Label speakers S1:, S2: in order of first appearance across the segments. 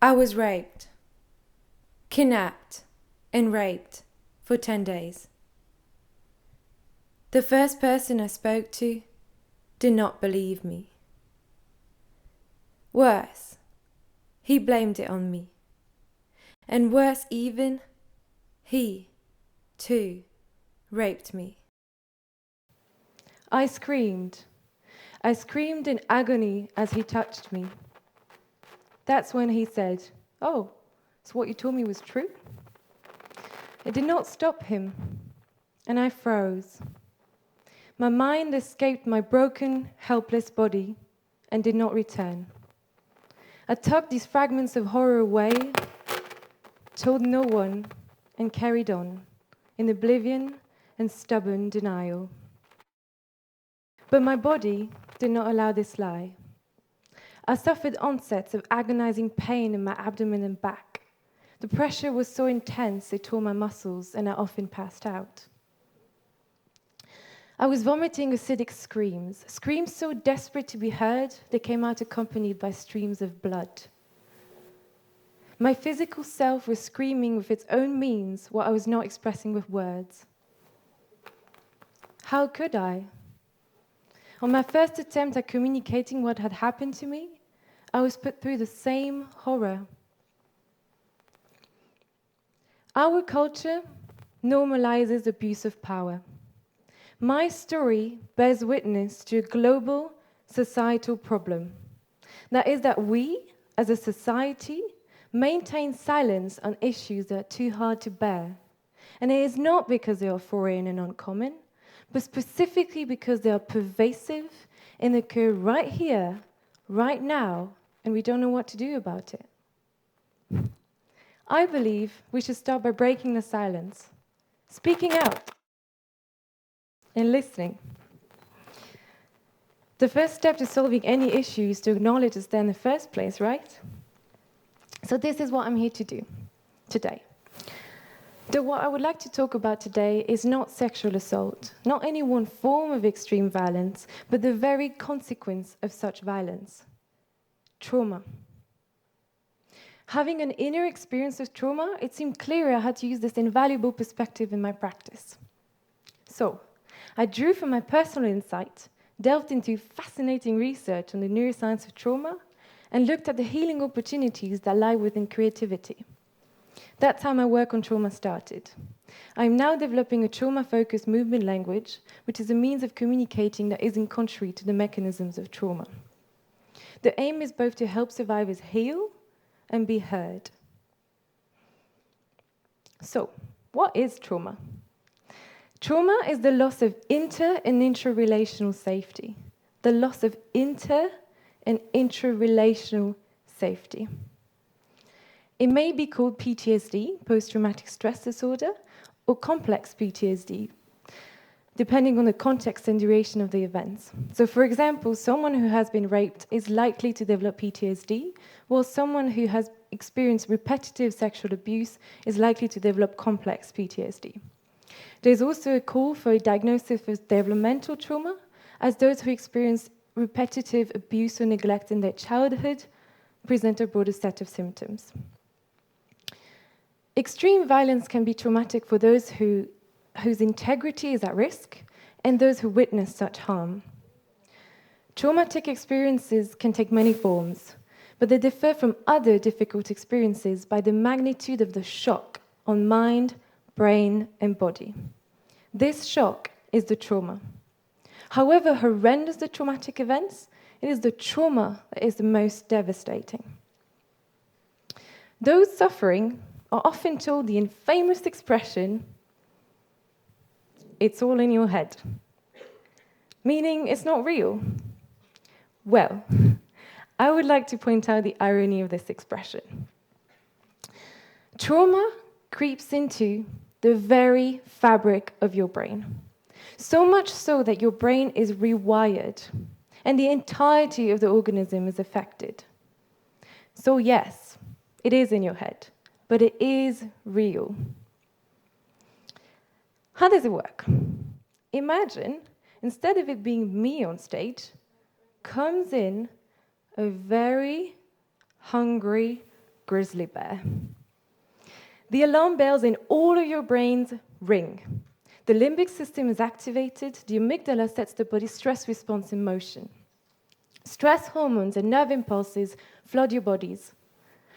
S1: I was raped, kidnapped, and raped for 10 days. The first person I spoke to did not believe me. Worse, he blamed it on me. And worse even, he, too, raped me.
S2: I screamed. I screamed in agony as he touched me. That's when he said, "Oh, so what you told me was true?" It did not stop him, and I froze. My mind escaped my broken, helpless body and did not return. I tucked these fragments of horror away, told no one, and carried on in oblivion and stubborn denial. But my body did not allow this lie. I suffered onsets of agonizing pain in my abdomen and back. The pressure was so intense it tore my muscles, and I often passed out. I was vomiting acidic screams, screams so desperate to be heard, they came out accompanied by streams of blood. My physical self was screaming with its own means what I was not expressing with words. How could I? On my first attempt at communicating what had happened to me, I was put through the same horror. Our culture normalizes abuse of power. My story bears witness to a global societal problem. That is that we, as a society, maintain silence on issues that are too hard to bear. And it is not because they are foreign and uncommon, but specifically because they are pervasive and occur right here, right now, and we don't know what to do about it. I believe we should start by breaking the silence, speaking out, and listening. The first step to solving any issue is to acknowledge it's there in the first place, right? So this is what I'm here to do today. What I would like to talk about today is not sexual assault, not any one form of extreme violence, but the very consequence of such violence: trauma. Having an inner experience of trauma, it seemed clear I had to use this invaluable perspective in my practice. So, I drew from my personal insight, delved into fascinating research on the neuroscience of trauma, and looked at the healing opportunities that lie within creativity. That's how my work on trauma started. I'm now developing a trauma-focused movement language, which is a means of communicating that isn't contrary to the mechanisms of trauma. The aim is both to help survivors heal and be heard. So, what is trauma? Trauma is the loss of inter- and intra-relational safety. The loss of inter- and intra-relational safety. It may be called PTSD, post-traumatic stress disorder, or complex PTSD, depending on the context and duration of the events. So, for example, someone who has been raped is likely to develop PTSD, while someone who has experienced repetitive sexual abuse is likely to develop complex PTSD. There's also a call for a diagnosis of developmental trauma, as those who experience repetitive abuse or neglect in their childhood present a broader set of symptoms. Extreme violence can be traumatic for those whose integrity is at risk and those who witness such harm. Traumatic experiences can take many forms, but they differ from other difficult experiences by the magnitude of the shock on mind, brain, and body. This shock is the trauma. However horrendous the traumatic events, it is the trauma that is the most devastating. Those suffering are often told the infamous expression, "It's all in your head," meaning it's not real. Well, I would like to point out the irony of this expression. Trauma creeps into the very fabric of your brain, so much so that your brain is rewired, and the entirety of the organism is affected. So yes, it is in your head, but it is real. How does it work? Imagine, instead of it being me on stage, comes in a very hungry, grizzly bear. The alarm bells in all of your brains ring. The limbic system is activated, the amygdala sets the body's stress response in motion. Stress hormones and nerve impulses flood your bodies.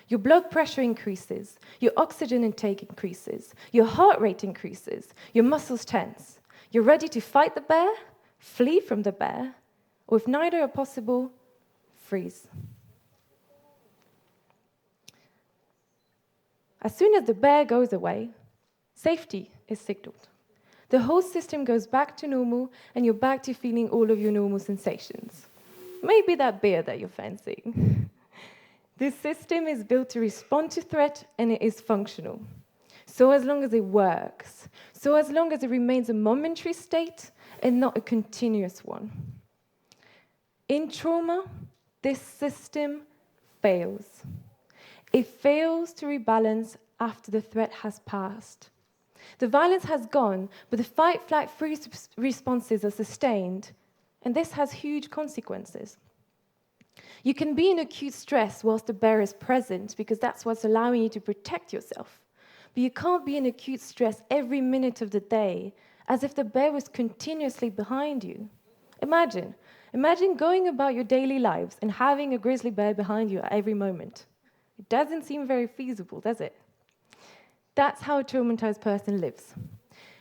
S2: Your blood pressure increases, your oxygen intake increases, your heart rate increases, your muscles tense. You're ready to fight the bear, flee from the bear, or if neither are possible, freeze. As soon as the bear goes away, safety is signaled. The whole system goes back to normal, and you're back to feeling all of your normal sensations. Maybe that beer that you're fancying. This system is built to respond to threat, and it is functional. So as long as it works, so as long as it remains a momentary state and not a continuous one. In trauma, this system fails. It fails to rebalance after the threat has passed. The violence has gone, but the fight, flight, freeze responses are sustained, and this has huge consequences. You can be in acute stress whilst the bear is present because that's what's allowing you to protect yourself. But you can't be in acute stress every minute of the day as if the bear was continuously behind you. Imagine going about your daily lives and having a grizzly bear behind you at every moment. It doesn't seem very feasible, does it? That's how a traumatized person lives.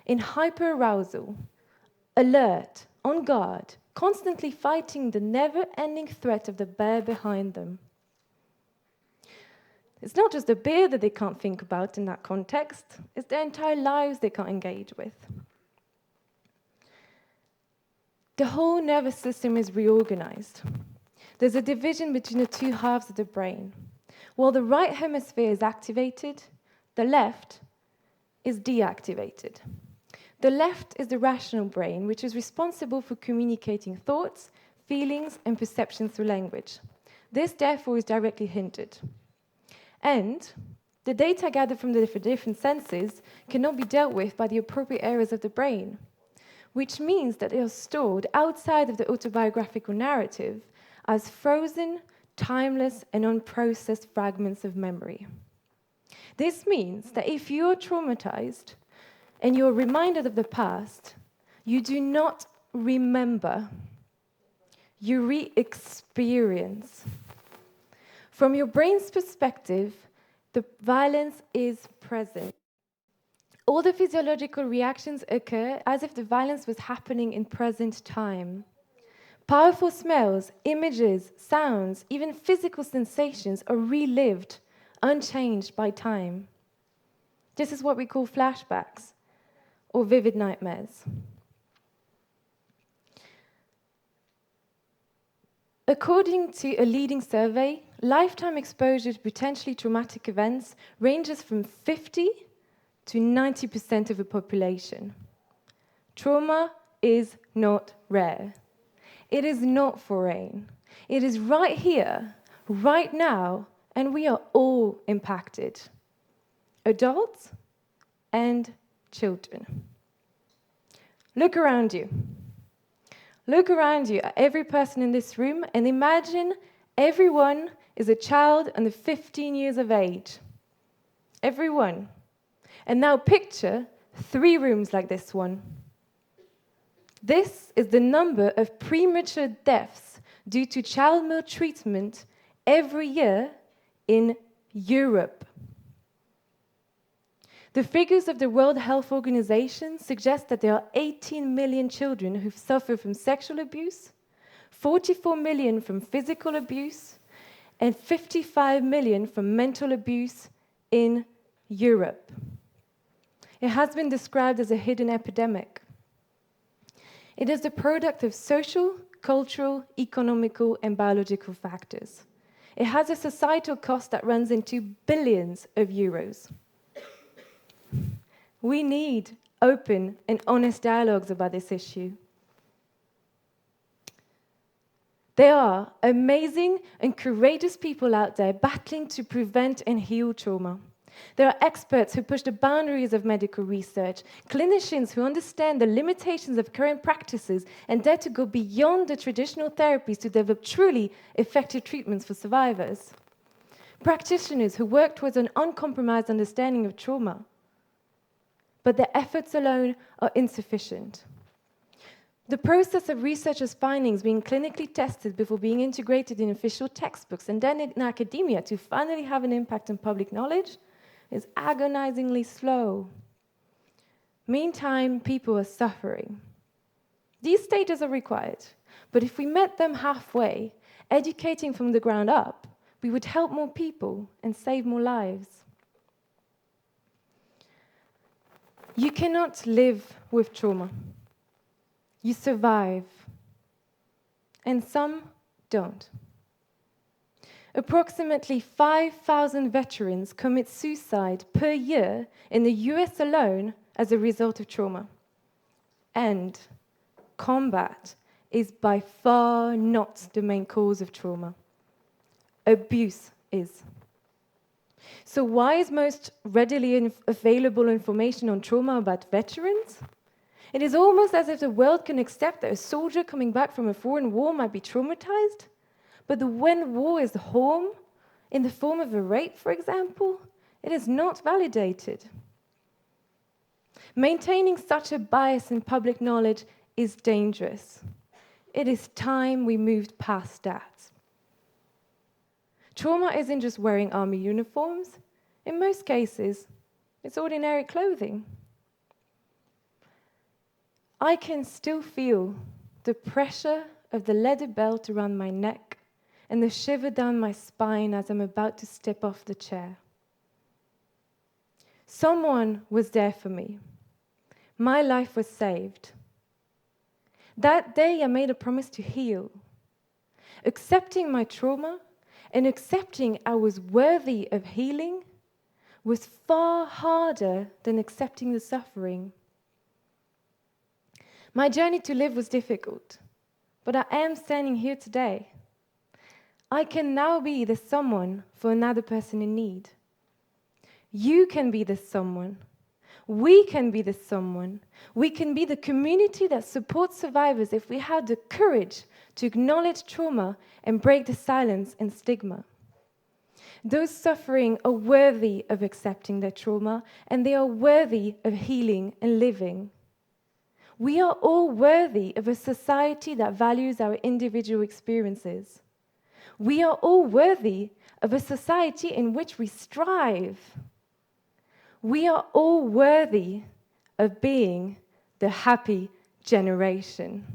S2: In hyperarousal, alert, on guard, constantly fighting the never-ending threat of the bear behind them. It's not just the bear that they can't think about in that context, it's their entire lives they can't engage with. The whole nervous system is reorganized. There's a division between the two halves of the brain. While the right hemisphere is activated, the left is deactivated. The left is the rational brain, which is responsible for communicating thoughts, feelings, and perceptions through language. This, therefore, is directly hindered. And the data gathered from the different senses cannot be dealt with by the appropriate areas of the brain, which means that they are stored outside of the autobiographical narrative as frozen, timeless, and unprocessed fragments of memory. This means that if you are traumatized and you're reminded of the past, you do not remember, you re-experience. From your brain's perspective, the violence is present. All the physiological reactions occur as if the violence was happening in present time. Powerful smells, images, sounds, even physical sensations are relived, unchanged by time. This is what we call flashbacks or vivid nightmares. According to a leading survey, lifetime exposure to potentially traumatic events ranges from 50 to 90% of the population. Trauma is not rare. It is not foreign. It is right here, right now, and we are all impacted. Adults and children. Look around you. Look around you at every person in this room and imagine everyone is a child under 15 years of age. Everyone. And now picture 3 rooms like this one. This is the number of premature deaths due to child maltreatment every year in Europe. The figures of the World Health Organization suggest that there are 18 million children who suffer from sexual abuse, 44 million from physical abuse, and 55 million from mental abuse in Europe. It has been described as a hidden epidemic. It is the product of social, cultural, economical, and biological factors. It has a societal cost that runs into billions of euros. We need open and honest dialogues about this issue. There are amazing and courageous people out there battling to prevent and heal trauma. There are experts who push the boundaries of medical research, clinicians who understand the limitations of current practices and dare to go beyond the traditional therapies to develop truly effective treatments for survivors. practitioners who work towards an uncompromised understanding of trauma. But their efforts alone are insufficient. The process of researchers' findings being clinically tested before being integrated in official textbooks and then in academia to finally have an impact on public knowledge is agonizingly slow. Meantime, people are suffering. These stages are required, but if we met them halfway, educating from the ground up, we would help more people and save more lives. You cannot live with trauma. You survive, and some don't. Approximately 5,000 veterans commit suicide per year in the US alone as a result of trauma. And combat is by far not the main cause of trauma. Abuse is. So why is most readily available information on trauma about veterans? It is almost as if the world can accept that a soldier coming back from a foreign war might be traumatized, but when war is home, in the form of a rape, for example, it is not validated. Maintaining such a bias in public knowledge is dangerous. It is time we moved past that. Trauma isn't just wearing army uniforms. In most cases, it's ordinary clothing. I can still feel the pressure of the leather belt around my neck and the shiver down my spine as I'm about to step off the chair. Someone was there for me. My life was saved. That day I made a promise to heal. Accepting my trauma and accepting I was worthy of healing was far harder than accepting the suffering. My journey to live was difficult, but I am standing here today. I can now be the someone for another person in need. You can be the someone. We can be the someone. We can be the community that supports survivors if we have the courage to acknowledge trauma and break the silence and stigma. Those suffering are worthy of accepting their trauma, and they are worthy of healing and living. We are all worthy of a society that values our individual experiences. We are all worthy of a society in which we strive. We are all worthy of being the happy generation.